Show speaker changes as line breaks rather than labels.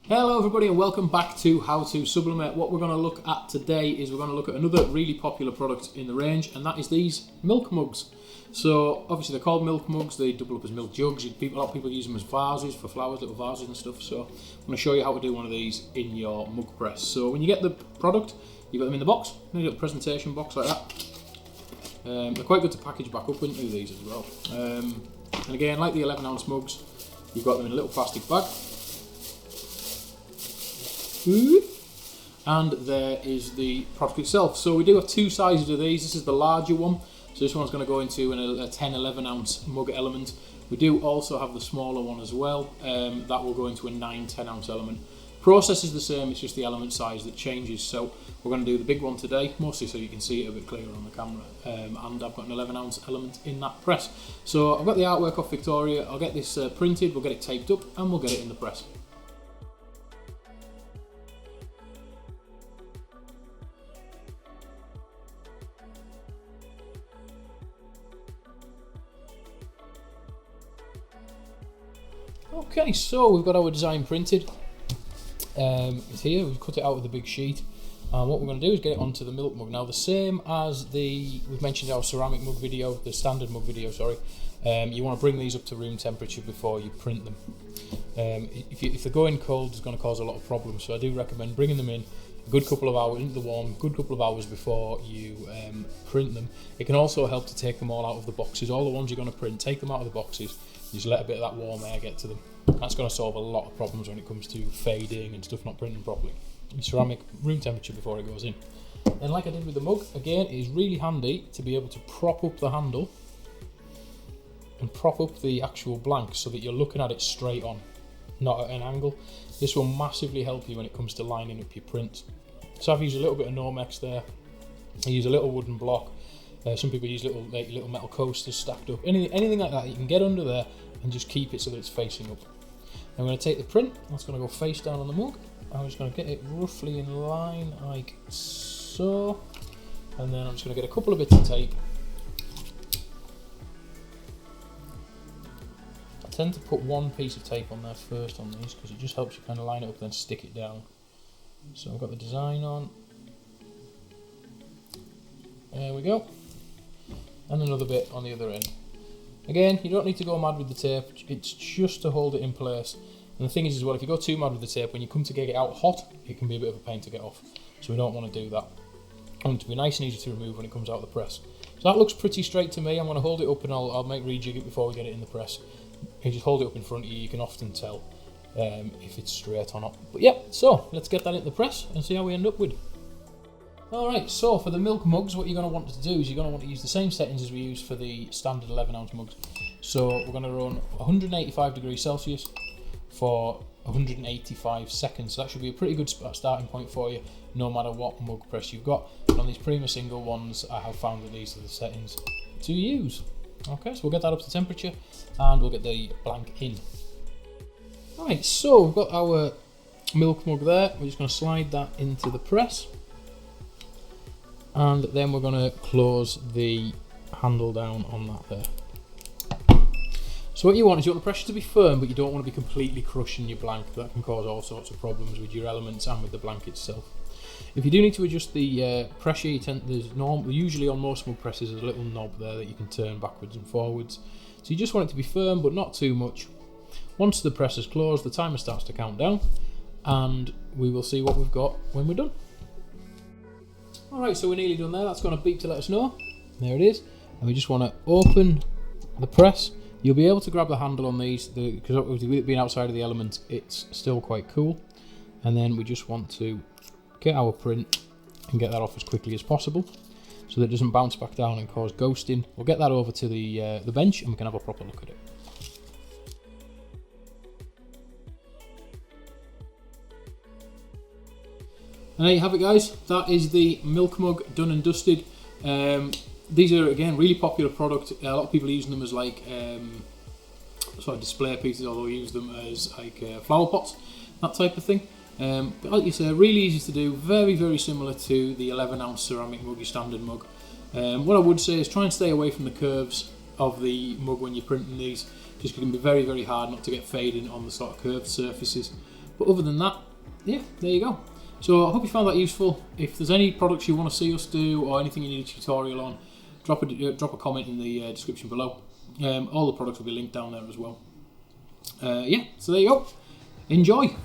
Hello everybody and welcome back to How to Sublimate. What we're going to look at today is we're going to look at another really popular product in the range, and that is these milk mugs. So obviously they're called milk mugs, they double up as milk jugs. A lot of people use them as vases for flowers, little vases and stuff. So I'm going to show you how to do one of these in your mug press. So when you get the product, you've got them in the box, you get a presentation box like that. They're quite good to package back up into these as well. And again, like the 11-ounce mugs, you've got them in a little plastic bag. And there is the product itself. So we do have two sizes of these. This is the larger one, so this one's going to go into a 10-11 ounce mug element. We do also have the smaller one as well, that will go into a 9-10 ounce element. Process is the same, it's just the element size that changes. So we're going to do the big one today, mostly so you can see it a bit clearer on the camera. And I've got an 11 ounce element in that press. So I've got the artwork off Victoria. I'll get this printed, we'll get it taped up, and we'll get it in the press. Okay, so we've got our design printed. It's here, we've cut it out with a big sheet. And what we're going to do is get it onto the milk mug. Now, the same as we've mentioned our ceramic mug video, the standard mug video, sorry. You want to bring these up to room temperature before you print them. If they're going cold, it's going to cause a lot of problems. So I do recommend bringing them in a good couple of hours into the warm, good couple of hours before you print them. It can also help to take them all out of the boxes. All the ones you're going to print, take them out of the boxes. Just let a bit of that warm air get to them. That's going to solve a lot of problems when it comes to fading and stuff not printing properly. Ceramic, room temperature before it goes in. And like I did with the mug, again, it is really handy to be able to prop up the handle and prop up the actual blank so that you're looking at it straight on, not at an angle. This will massively help you when it comes to lining up your prints. So I've used a little bit of Normex there. I use a little wooden block. Some people use little metal coasters stacked up. Anything like that, you can get under there and just keep it so that it's facing up. I'm going to take the print, that's going to go face down on the mug. I'm just going to get it roughly in line like so. And then I'm just going to get a couple of bits of tape. I tend to put one piece of tape on there first on these because it just helps you kind of line it up and then stick it down. So I've got the design on. There we go. And another bit on the other end. Again, you don't need to go mad with the tape, it's just to hold it in place. And the thing is as well, if you go too mad with the tape, when you come to get it out hot, it can be a bit of a pain to get off. So we don't want to do that. I want it to be nice and easy to remove when it comes out of the press. So that looks pretty straight to me. I'm going to hold it up and I'll make rejig it before we get it in the press. You just hold it up in front of you, you can often tell if it's straight or not. But yeah, so let's get that into the press and see how we end up with. Alright, so for the milk mugs, what you're going to want to do is you're going to want to use the same settings as we use for the standard 11-ounce mugs. So we're going to run 185 degrees Celsius for 185 seconds. So that should be a pretty good starting point for you, no matter what mug press you've got. And on these Prima single ones, I have found that these are the settings to use. Okay, so we'll get that up to temperature and we'll get the blank in. Alright, so we've got our milk mug there. We're just going to slide that into the press. And then we're going to close the handle down on that there. So what you want is you want the pressure to be firm, but you don't want to be completely crushing your blank. That can cause all sorts of problems with your elements and with the blank itself. If you do need to adjust the pressure, usually on most mug presses there's a little knob there that you can turn backwards and forwards. So you just want it to be firm, but not too much. Once the press is closed, the timer starts to count down, and we will see what we've got when we're done. Alright, so we're nearly done there. That's going to beep to let us know. There it is. And we just want to open the press. You'll be able to grab the handle on these, because with it being outside of the element, it's still quite cool. And then we just want to get our print and get that off as quickly as possible so that it doesn't bounce back down and cause ghosting. We'll get that over to the bench and we can have a proper look at it. And there you have it, guys. That is the milk mug done and dusted. These are, again, really popular product. A lot of people are using them as like sort of display pieces, although we use them as like flower pots, that type of thing. But like you say, really easy to do, very, very similar to the 11-ounce ceramic mug, your standard mug. What I would say is try and stay away from the curves of the mug when you're printing these, just because it can be very, very hard not to get fading on the sort of curved surfaces. But other than that, yeah, there you go. So I hope you found that useful. If there's any products you want to see us do or anything you need a tutorial on, drop a comment in the description below. All the products will be linked down there as well. Yeah, so there you go. Enjoy.